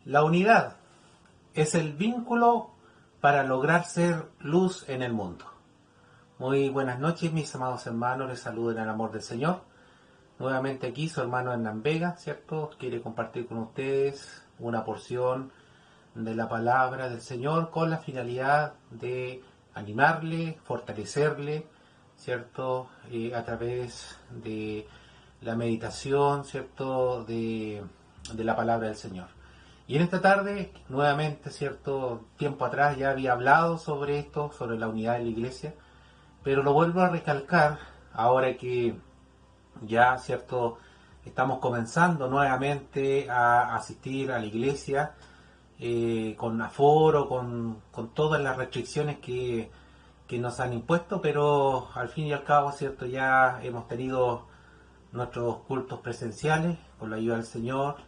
La unidad es el vínculo para lograr ser luz en el mundo. Muy buenas noches, mis amados hermanos, les saludo en el amor del Señor. Nuevamente aquí su hermano Hernán Vega, ¿cierto? Quiere compartir con ustedes una porción de la palabra del Señor con la finalidad de animarle, fortalecerle, ¿cierto? A través de la meditación, ¿cierto? De la palabra del Señor. Y en esta tarde, nuevamente, ¿cierto? Tiempo atrás ya había hablado sobre esto, sobre la unidad de la iglesia, pero lo vuelvo a recalcar ahora que ya, ¿cierto? Estamos comenzando nuevamente a asistir a la iglesia con aforo, con todas las restricciones que nos han impuesto, pero al fin y al cabo, ¿cierto? Ya hemos tenido nuestros cultos presenciales con la ayuda del Señor.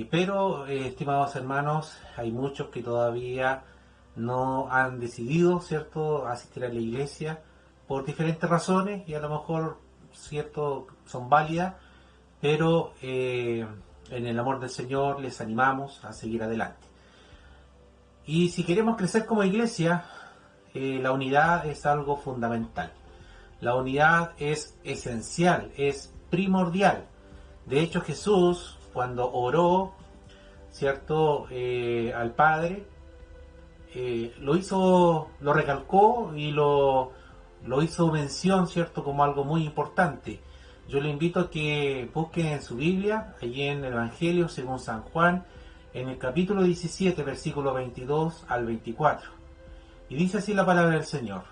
Pero, estimados hermanos, hay muchos que todavía no han decidido, ¿cierto?, asistir a la iglesia por diferentes razones y a lo mejor, ¿cierto?, son válidas, pero en el amor del Señor les animamos a seguir adelante. Y si queremos crecer como iglesia, la unidad es algo fundamental. La unidad es esencial, es primordial. De hecho, Jesús, cuando oró, ¿cierto?, al Padre, lo recalcó y lo hizo mención, ¿cierto?, como algo muy importante. Yo le invito a que busquen en su Biblia, allí en el Evangelio según San Juan, en el capítulo 17, versículo 22 al 24. Y dice así la palabra del Señor,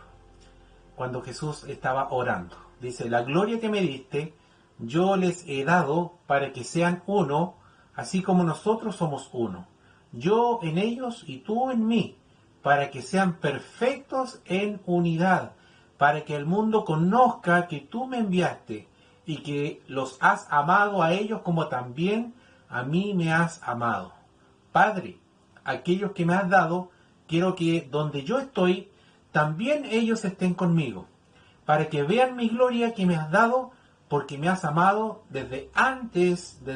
cuando Jesús estaba orando. Dice: la gloria que me diste, yo les he dado para que sean uno, así como nosotros somos uno. Yo en ellos y tú en mí, para que sean perfectos en unidad, para que el mundo conozca que tú me enviaste y que los has amado a ellos como también a mí me has amado. Padre, aquellos que me has dado, quiero que donde yo estoy, también ellos estén conmigo, para que vean mi gloria que me has dado, porque me has amado desde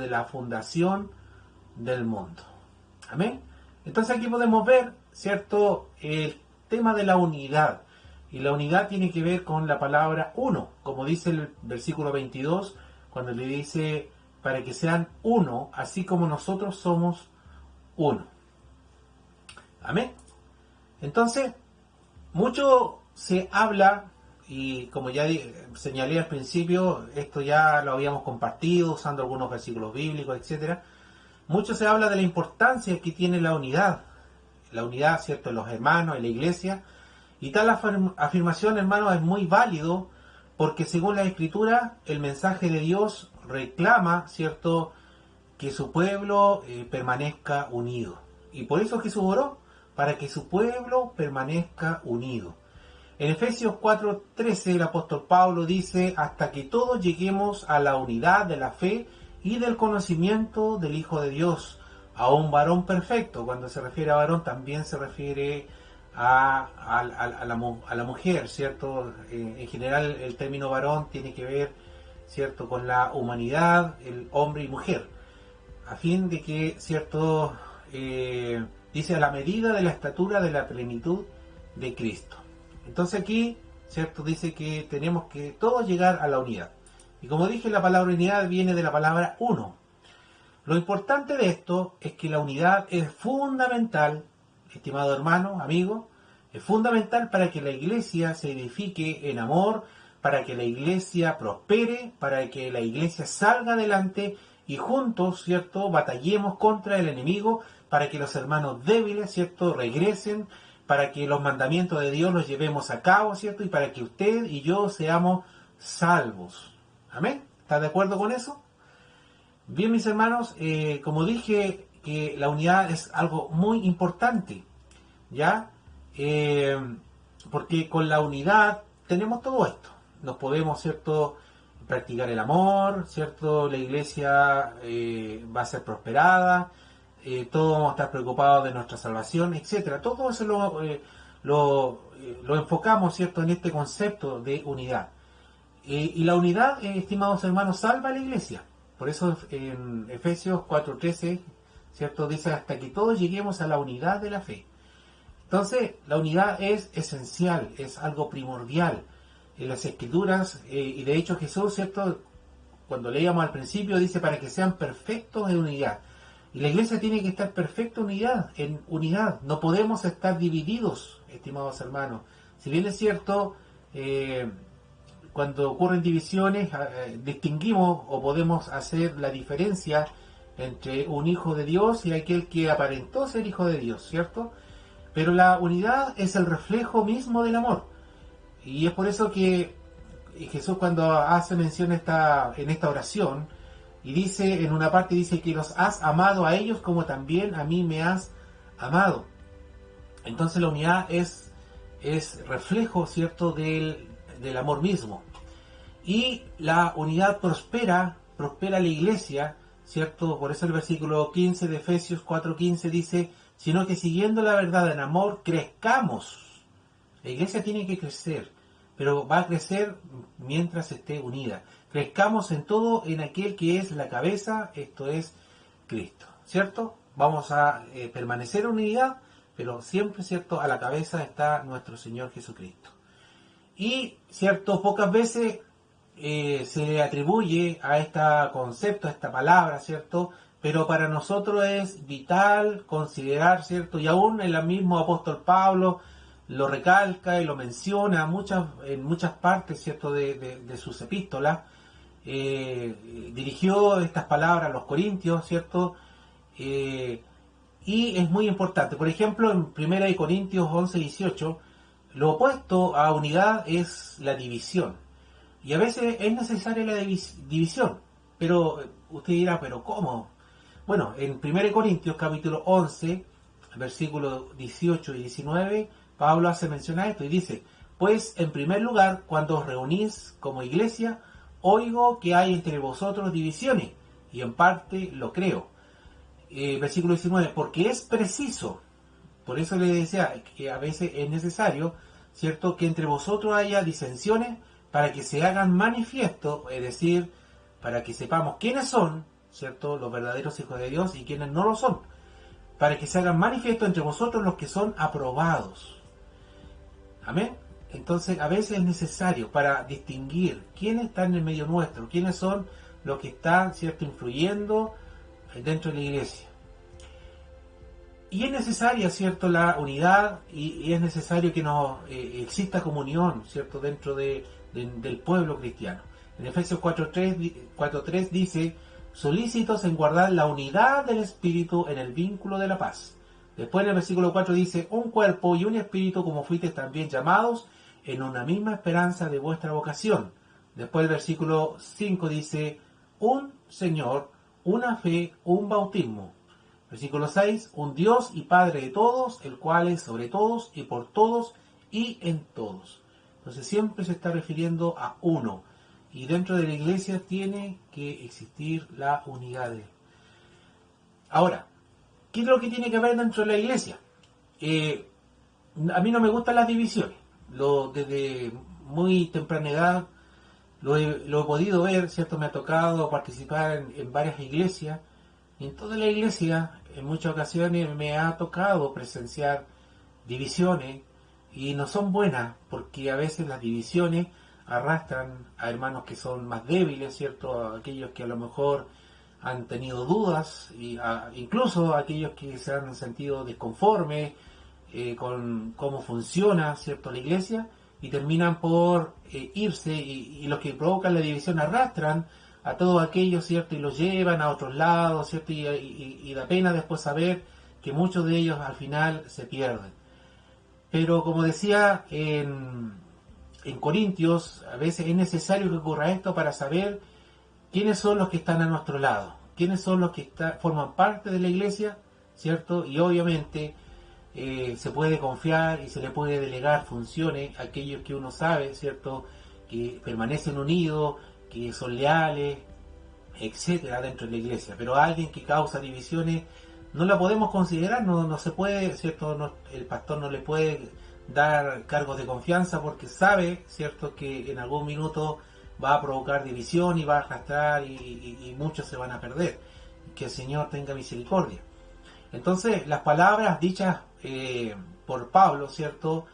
la fundación del mundo. Amén. Entonces aquí podemos ver, ¿cierto?, el tema de la unidad. Y la unidad tiene que ver con la palabra uno, como dice el versículo 22, cuando le dice, para que sean uno, así como nosotros somos uno. Amén. Entonces, mucho se habla, y como ya señalé al principio, esto ya lo habíamos compartido usando algunos versículos bíblicos, etcétera. Mucho se habla de la importancia que tiene la unidad, ¿cierto?, en los hermanos, en la iglesia, y tal afirmación, hermanos, es muy válido, porque según la Escritura, el mensaje de Dios reclama, ¿cierto?, que su pueblo permanezca unido. Y por eso Jesús oró, para que su pueblo permanezca unido. En Efesios 4:13 el apóstol Pablo dice: hasta que todos lleguemos a la unidad de la fe y del conocimiento del Hijo de Dios, a un varón perfecto. Cuando se refiere a varón también se refiere a la mujer, ¿cierto? En general el término varón tiene que ver, ¿cierto?, con la humanidad, el hombre y mujer, a fin de que, ¿cierto?, dice a la medida de la estatura de la plenitud de Cristo. Entonces aquí, ¿cierto?, dice que tenemos que todos llegar a la unidad. Y como dije, la palabra unidad viene de la palabra uno. Lo importante de esto es que la unidad es fundamental, estimado hermano, amigo, es fundamental para que la iglesia se edifique en amor, para que la iglesia prospere, para que la iglesia salga adelante y juntos, ¿cierto?, batallemos contra el enemigo, para que los hermanos débiles, ¿cierto?, regresen, para que los mandamientos de Dios los llevemos a cabo, ¿cierto?, y para que usted y yo seamos salvos. ¿Amén? ¿Está de acuerdo con eso? Bien, mis hermanos, como dije, que la unidad es algo muy importante, ¿ya? Porque con la unidad tenemos todo esto. Nos podemos, ¿cierto?, practicar el amor, ¿cierto? La iglesia va a ser prosperada, todos vamos a estar preocupados de nuestra salvación, etcétera. Todo eso lo enfocamos, ¿cierto?, en este concepto de unidad. Y la unidad, estimados hermanos, salva a la iglesia. Por eso en Efesios 4:13 ¿cierto? Dice hasta que todos lleguemos a la unidad de la fe. Entonces, la unidad es esencial, es algo primordial en las Escrituras, y de hecho Jesús, ¿cierto? Cuando leíamos al principio, dice para que sean perfectos en unidad. Y la iglesia tiene que estar perfecta en unidad. No podemos estar divididos, estimados hermanos. Si bien es cierto, cuando ocurren divisiones, distinguimos o podemos hacer la diferencia entre un hijo de Dios y aquel que aparentó ser hijo de Dios, ¿cierto? Pero la unidad es el reflejo mismo del amor. Y es por eso que Jesús, cuando hace mención en esta oración, y dice, en una parte dice que los has amado a ellos como también a mí me has amado. Entonces la unidad es reflejo, ¿cierto?, del amor mismo. Y la unidad prospera la iglesia, ¿cierto? Por eso el versículo 15 de Efesios 4:15 dice, sino que siguiendo la verdad en amor, crezcamos. La iglesia tiene que crecer, pero va a crecer mientras esté unida. Crezcamos en todo en aquel que es la cabeza, esto es Cristo, ¿cierto? Vamos a permanecer en unidad, pero siempre, ¿cierto?, a la cabeza está nuestro Señor Jesucristo. Y, ¿cierto?, pocas veces se le atribuye a este concepto, a esta palabra, ¿cierto?, pero para nosotros es vital considerar, ¿cierto?, y aún el mismo apóstol Pablo lo recalca y lo menciona en muchas partes, ¿cierto?, de sus epístolas. Dirigió estas palabras a los corintios, ¿cierto? Y es muy importante. Por ejemplo, en 1 Corintios 11:18, lo opuesto a unidad es la división. Y a veces es necesaria la división. Pero usted dirá, ¿pero cómo? Bueno, en 1 Corintios capítulo 11, versículos 18 y 19, Pablo hace mención a esto y dice, pues en primer lugar, cuando os reunís como iglesia, oigo que hay entre vosotros divisiones, y en parte lo creo. Versículo 19, porque es preciso, por eso le decía que a veces es necesario, ¿cierto?, que entre vosotros haya disensiones para que se hagan manifiesto, es decir, para que sepamos quiénes son, ¿cierto?, los verdaderos hijos de Dios y quiénes no lo son, para que se hagan manifiesto entre vosotros los que son aprobados. Amén. Entonces, a veces es necesario para distinguir quiénes están en el medio nuestro, quiénes son los que están, ¿cierto?, influyendo dentro de la iglesia. Y es necesaria, ¿cierto?, la unidad y es necesario que exista comunión, ¿cierto?, dentro del pueblo cristiano. En Efesios 4:3 dice, solícitos en guardar la unidad del Espíritu en el vínculo de la paz. Después en el versículo 4 dice, un cuerpo y un espíritu como fuisteis también llamados en una misma esperanza de vuestra vocación. Después el versículo 5 dice, un Señor, una fe, un bautismo. Versículo 6, un Dios y Padre de todos, el cual es sobre todos y por todos y en todos. Entonces siempre se está refiriendo a uno. Y dentro de la iglesia tiene que existir la unidad. Ahora, ¿qué es lo que tiene que haber dentro de la iglesia? A mí no me gustan las divisiones. Desde muy temprana edad lo he podido ver, ¿cierto? Me ha tocado participar en varias iglesias. Y en toda la iglesia, en muchas ocasiones, me ha tocado presenciar divisiones y no son buenas, porque a veces las divisiones arrastran a hermanos que son más débiles, ¿cierto? A aquellos que a lo mejor han tenido dudas, incluso a aquellos que se han sentido desconformes con cómo funciona, ¿cierto?, la iglesia, y terminan por irse, y los que provocan la división arrastran a todos aquellos, ¿cierto?, y los llevan a otros lados, ¿cierto?, y da pena después saber que muchos de ellos al final se pierden. Pero como decía en Corintios, a veces es necesario que ocurra esto para saber quiénes son los que están a nuestro lado, quiénes son los que forman parte de la iglesia, ¿cierto? Y obviamente se puede confiar y se le puede delegar funciones a aquellos que uno sabe, ¿cierto?, que permanecen unidos, que son leales, etcétera, dentro de la iglesia. Pero a alguien que causa divisiones no la podemos considerar, no se puede, ¿cierto? El pastor no le puede dar cargos de confianza porque sabe, ¿cierto?, que en algún minuto va a provocar división y va a arrastrar y muchos se van a perder. Que el Señor tenga misericordia. Entonces, las palabras dichas por Pablo, ¿cierto?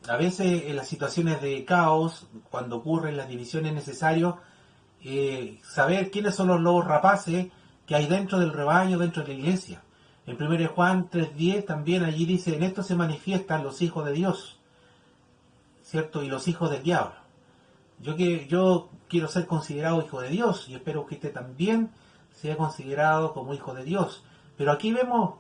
A veces en las situaciones de caos, cuando ocurren las divisiones, es necesario saber quiénes son los lobos rapaces que hay dentro del rebaño, dentro de la iglesia. En 1 Juan 3:10 también allí dice, en esto se manifiestan los hijos de Dios, ¿cierto? Y los hijos del diablo. Yo quiero ser considerado hijo de Dios y espero que usted también sea considerado como hijo de Dios. Pero aquí vemos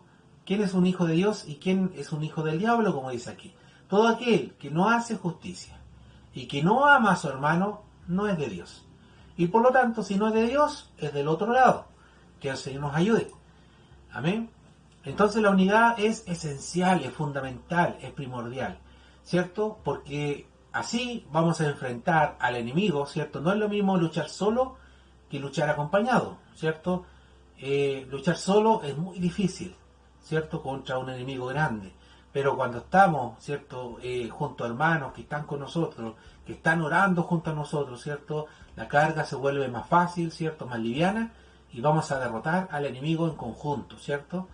quién es un hijo de Dios y quién es un hijo del diablo, como dice aquí. Todo aquel que no hace justicia y que no ama a su hermano no es de Dios. Y por lo tanto, si no es de Dios, es del otro lado. Que el Señor nos ayude. Amén. Entonces la unidad es esencial, es fundamental, es primordial, ¿cierto? Porque así vamos a enfrentar al enemigo, ¿cierto? No es lo mismo luchar solo que luchar acompañado, ¿cierto? Luchar solo es muy difícil, ¿cierto? Contra un enemigo grande. Pero cuando estamos, ¿cierto? Junto a hermanos que están con nosotros, que están orando junto a nosotros, ¿cierto? La carga se vuelve más fácil, ¿cierto? Más liviana y vamos a derrotar al enemigo en conjunto, ¿cierto?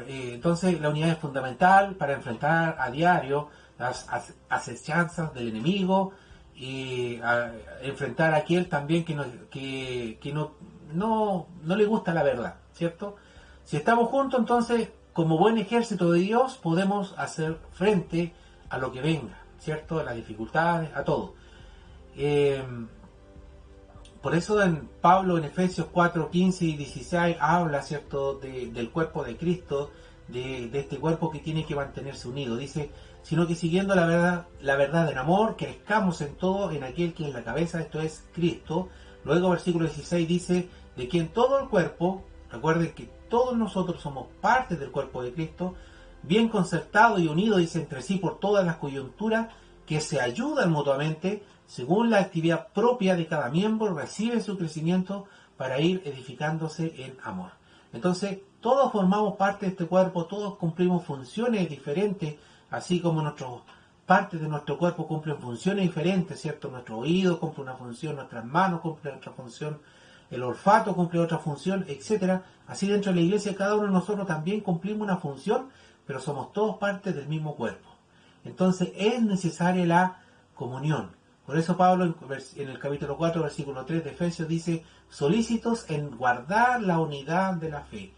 Entonces la unidad es fundamental para enfrentar a diario las acechanzas del enemigo y enfrentar a aquel también que no le gusta la verdad, ¿cierto? Si estamos juntos, entonces, como buen ejército de Dios, podemos hacer frente a lo que venga, ¿cierto? A las dificultades, a todo. Por eso Pablo en Efesios 4, 15 y 16 habla, ¿cierto?, del cuerpo de Cristo, de este cuerpo que tiene que mantenerse unido. Dice, sino que siguiendo la verdad en amor, crezcamos en todo en aquel que es la cabeza, esto es Cristo. Luego versículo 16 dice, de quien todo el cuerpo, recuerden que todos nosotros somos parte del cuerpo de Cristo, bien concertado y unido, dice, entre sí por todas las coyunturas, que se ayudan mutuamente, según la actividad propia de cada miembro, recibe su crecimiento para ir edificándose en amor. Entonces, todos formamos parte de este cuerpo, todos cumplimos funciones diferentes, así como partes de nuestro cuerpo cumplen funciones diferentes, ¿cierto? Nuestro oído cumple una función, nuestras manos cumplen otra función, el olfato cumple otra función, etcétera. Así dentro de la iglesia cada uno de nosotros también cumplimos una función, pero somos todos parte del mismo cuerpo. Entonces es necesaria la comunión. Por eso Pablo en el capítulo 4, versículo 3 de Efesios dice, solícitos en guardar la unidad de la fe,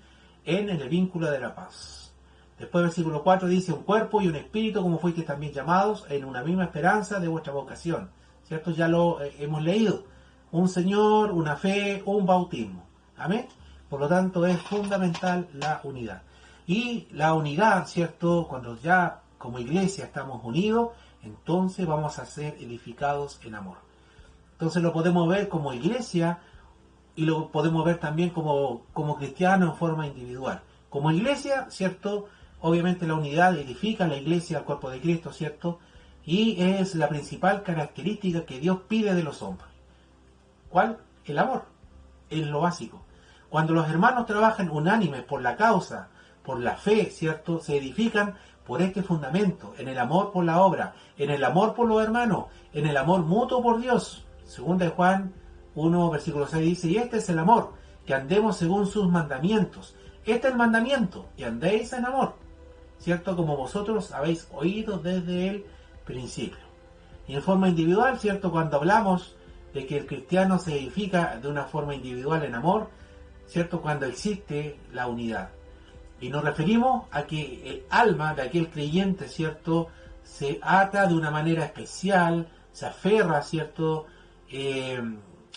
en el vínculo de la paz. Después versículo 4 dice, un cuerpo y un espíritu como fuisteis también llamados, en una misma esperanza de vuestra vocación. ¿Cierto? Ya lo hemos leído. Un Señor, una fe, un bautismo. Amén. Por lo tanto es fundamental la unidad. Y la unidad, ¿cierto? Cuando ya como iglesia estamos unidos, entonces vamos a ser edificados en amor. Entonces lo podemos ver como iglesia y lo podemos ver también como cristiano en forma individual. Como iglesia, ¿cierto? Obviamente la unidad edifica la iglesia, el cuerpo de Cristo, ¿cierto? Y es la principal característica que Dios pide de los hombres. ¿Cuál? El amor. Es lo básico. Cuando los hermanos trabajan unánimes por la causa, por la fe, ¿cierto? Se edifican por este fundamento, en el amor por la obra, en el amor por los hermanos, en el amor mutuo por Dios. Segunda de Juan 1, versículo 6 dice, y este es el amor, que andemos según sus mandamientos. Este es el mandamiento, que andéis en amor, ¿cierto? Como vosotros habéis oído desde el principio. Y en forma individual, ¿cierto? Cuando hablamos de que el cristiano se edifica de una forma individual en amor, ¿cierto? Cuando existe la unidad. Y nos referimos a que el alma de aquel creyente, ¿cierto?, se ata de una manera especial, se aferra, ¿cierto?,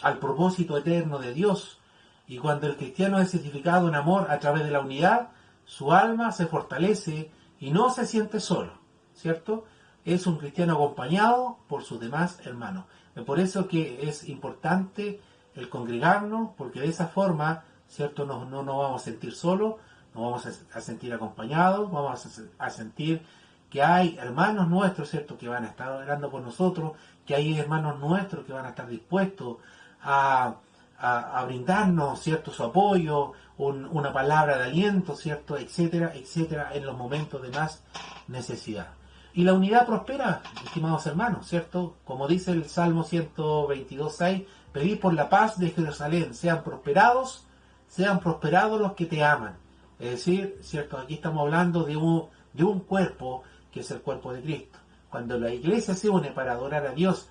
al propósito eterno de Dios. Y cuando el cristiano es edificado en amor a través de la unidad, su alma se fortalece y no se siente solo, ¿cierto? Es un cristiano acompañado por sus demás hermanos. Es por eso que es importante el congregarnos, porque de esa forma, ¿cierto?, no nos vamos a sentir solos, nos vamos a sentir acompañados, vamos a sentir que hay hermanos nuestros, ¿cierto?, que van a estar orando por nosotros, que hay hermanos nuestros que van a estar dispuestos a brindarnos, ¿cierto?, su apoyo, una palabra de aliento, ¿cierto?, etcétera, etcétera, en los momentos de más necesidad. Y la unidad prospera, estimados hermanos, ¿cierto? Como dice el Salmo 122:6, pedid por la paz de Jerusalén, sean prosperados los que te aman. Es decir, ¿cierto? Aquí estamos hablando de un cuerpo que es el cuerpo de Cristo. Cuando la iglesia se une para adorar a Dios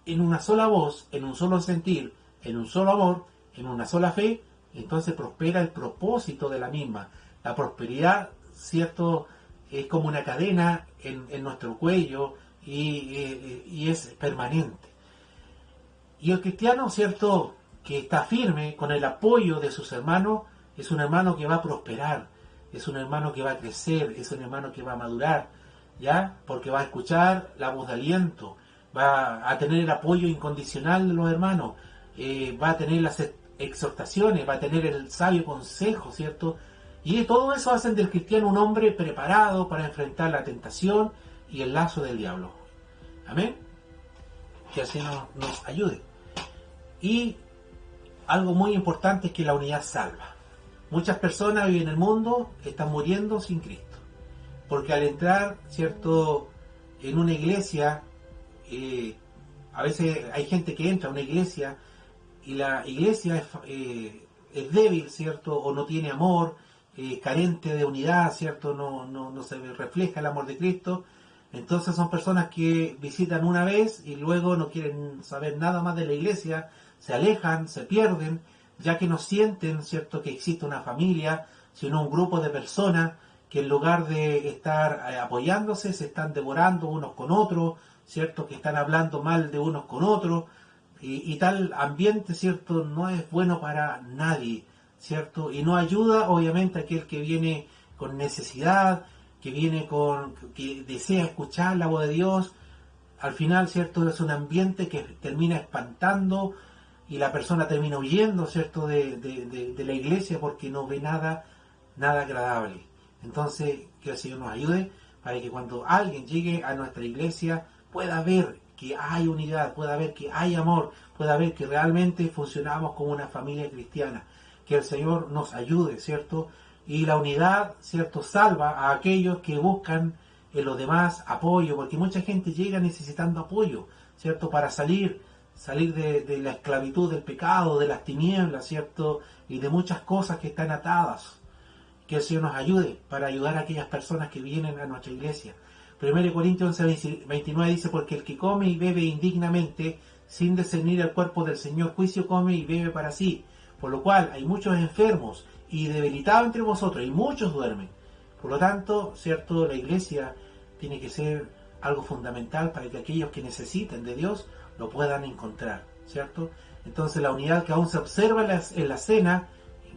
en una sola voz, en un solo sentir, en un solo amor, en una sola fe, entonces prospera el propósito de la misma. La prosperidad, ¿cierto? Es como una cadena en nuestro cuello y es permanente. Y el cristiano, ¿cierto?, que está firme con el apoyo de sus hermanos, es un hermano que va a prosperar, es un hermano que va a crecer, es un hermano que va a madurar, ¿ya? Porque va a escuchar la voz de aliento, va a tener el apoyo incondicional de los hermanos, va a tener las exhortaciones, va a tener el sabio consejo, ¿cierto? Y todo eso hacen del cristiano un hombre preparado para enfrentar la tentación y el lazo del diablo. Amén. Que así nos ayude. Y algo muy importante es que la unidad salva. Muchas personas hoy en el mundo están muriendo sin Cristo. Porque al entrar, ¿cierto?, en una iglesia, a veces hay gente que entra a una iglesia y la iglesia es débil, ¿cierto?, o no tiene amor, carente de unidad, ¿cierto?, no se refleja el amor de Cristo. Entonces son personas que visitan una vez y luego no quieren saber nada más de la iglesia, se alejan, se pierden, ya que no sienten, ¿cierto?, que existe una familia, sino un grupo de personas que en lugar de estar apoyándose, se están devorando unos con otros, ¿cierto?, que están hablando mal de unos con otros, y tal ambiente, ¿cierto?, no es bueno para nadie, ¿cierto?, y no ayuda, obviamente, a aquel que viene con necesidad, que desea escuchar la voz de Dios. Al final, ¿cierto?, es un ambiente que termina espantando y la persona termina huyendo, ¿cierto?, de la iglesia porque no ve nada agradable. Entonces, que el Señor nos ayude para que cuando alguien llegue a nuestra iglesia pueda ver que hay unidad, pueda ver que hay amor, pueda ver que realmente funcionamos como una familia cristiana. Que el Señor nos ayude, ¿cierto? Y la unidad, ¿cierto?, salva a aquellos que buscan en los demás apoyo, porque mucha gente llega necesitando apoyo, ¿cierto?, para salir de la esclavitud del pecado, de las tinieblas, ¿cierto?, y de muchas cosas que están atadas. Que el Señor nos ayude para ayudar a aquellas personas que vienen a nuestra iglesia. 1 Corintios 11:29 dice, porque el que come y bebe indignamente, sin discernir el cuerpo del Señor, juicio come y bebe para sí. Por lo cual hay muchos enfermos y debilitados entre vosotros, y muchos duermen. Por lo tanto, ¿cierto?, la iglesia tiene que ser algo fundamental para que aquellos que necesiten de Dios lo puedan encontrar, ¿cierto? Entonces la unidad que aún se observa en la cena,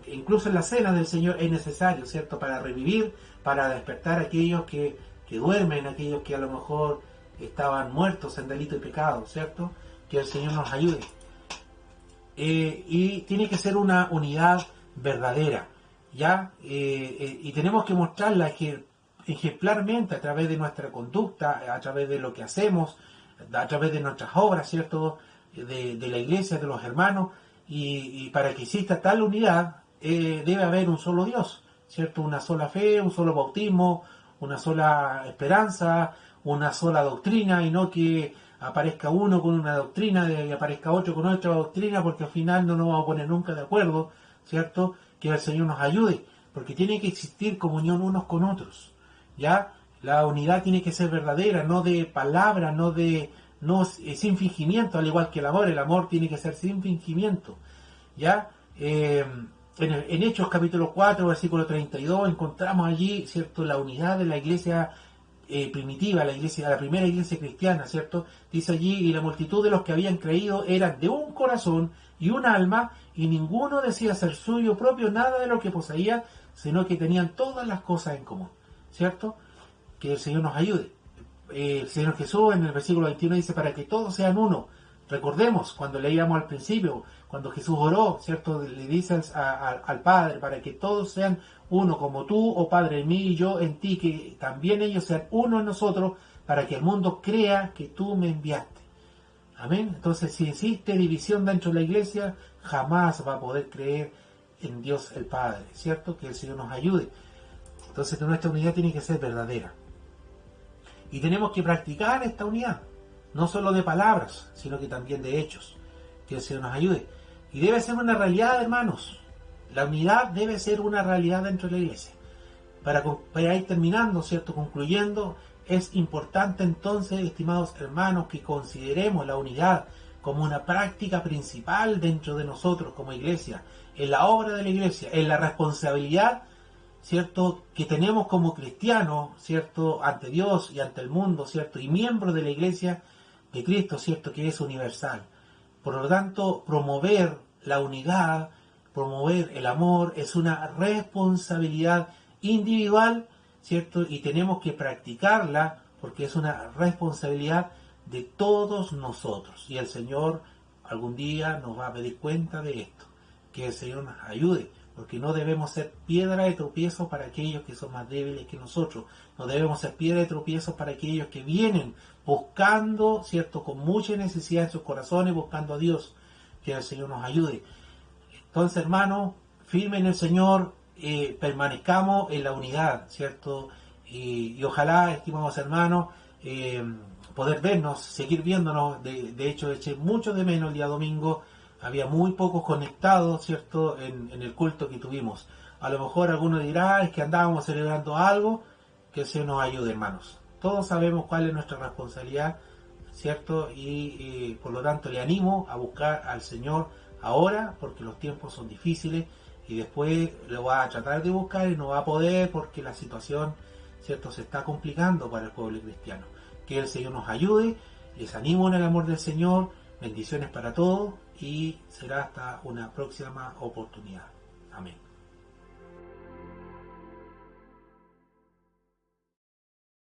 incluso en la cena del Señor, es necesario, ¿cierto?, para revivir, para despertar a aquellos que duermen, aquellos que a lo mejor estaban muertos en delito y pecado, ¿cierto? Que el Señor nos ayude. Y tiene que ser una unidad verdadera, ¿ya? Y tenemos que mostrarla ejemplarmente a través de nuestra conducta, a través de lo que hacemos, a través de nuestras obras, ¿cierto?, de la iglesia, de los hermanos, y para que exista tal unidad, debe haber un solo Dios, ¿cierto?, una sola fe, un solo bautismo, una sola esperanza, una sola doctrina, y no que aparezca uno con una doctrina y aparezca otro con otra doctrina, porque al final no nos vamos a poner nunca de acuerdo, ¿cierto? Que el Señor nos ayude, porque tiene que existir comunión unos con otros, ¿ya? La unidad tiene que ser verdadera, no de palabra, sin fingimiento, al igual que el amor tiene que ser sin fingimiento, ¿ya? En Hechos capítulo 4, versículo 32, encontramos allí, ¿cierto?, la unidad de la iglesia primitiva, la primera iglesia cristiana, ¿cierto? Dice allí, y la multitud de los que habían creído eran de un corazón y un alma, y ninguno decía ser suyo propio nada de lo que poseía, sino que tenían todas las cosas en común, ¿cierto? Que el Señor nos ayude. El Señor Jesús en el versículo 21 dice, para que todos sean uno. Recordemos, cuando leíamos al principio, cuando Jesús oró, ¿cierto?, le dice al Padre, para que todos sean uno, como tú, oh Padre, en mí y yo en ti, que también ellos sean uno en nosotros, para que el mundo crea que tú me enviaste. Amén. Entonces, si existe división dentro de la iglesia, jamás va a poder creer en Dios el Padre, ¿cierto? Que el Señor nos ayude. Entonces, nuestra unidad tiene que ser verdadera. Y tenemos que practicar esta unidad, no solo de palabras, sino que también de hechos. Que el Señor nos ayude. Y debe ser una realidad, hermanos. la unidad debe ser una realidad dentro de la iglesia. Para ir terminando, ¿cierto? Concluyendo, es importante entonces, estimados hermanos, que consideremos la unidad como una práctica principal dentro de nosotros como iglesia, en la obra de la iglesia, en la responsabilidad, ¿cierto?, que tenemos como cristianos, ¿cierto?, ante Dios y ante el mundo, ¿cierto?, y miembros de la iglesia de Cristo, ¿cierto?, que es universal. Por lo tanto, promover la unidad, promover el amor, es una responsabilidad individual, ¿cierto?, y tenemos que practicarla porque es una responsabilidad de todos nosotros. Y el Señor algún día nos va a pedir cuenta de esto. Que el Señor nos ayude, porque no debemos ser piedra de tropiezo para aquellos que son más débiles que nosotros. No debemos ser piedra de tropiezo para aquellos que vienen buscando, ¿cierto?, con mucha necesidad en sus corazones, buscando a Dios. Que el Señor nos ayude. Entonces, hermanos, firme en el Señor, permanezcamos en la unidad, ¿cierto? Y ojalá, estimados hermanos, poder vernos, seguir viéndonos. De hecho, eché mucho de menos el día domingo. Había muy pocos conectados, ¿cierto?, en el culto que tuvimos. A lo mejor alguno dirá, es que andábamos celebrando algo. Que el Señor nos ayude, hermanos. Todos sabemos cuál es nuestra responsabilidad, ¿cierto? Y por lo tanto le animo a buscar al Señor ahora, porque los tiempos son difíciles, y después lo va a tratar de buscar y no va a poder porque la situación, ¿cierto?, se está complicando para el pueblo cristiano. Que el Señor nos ayude, les animo en el amor del Señor, bendiciones para todos, y será hasta una próxima oportunidad. Amén.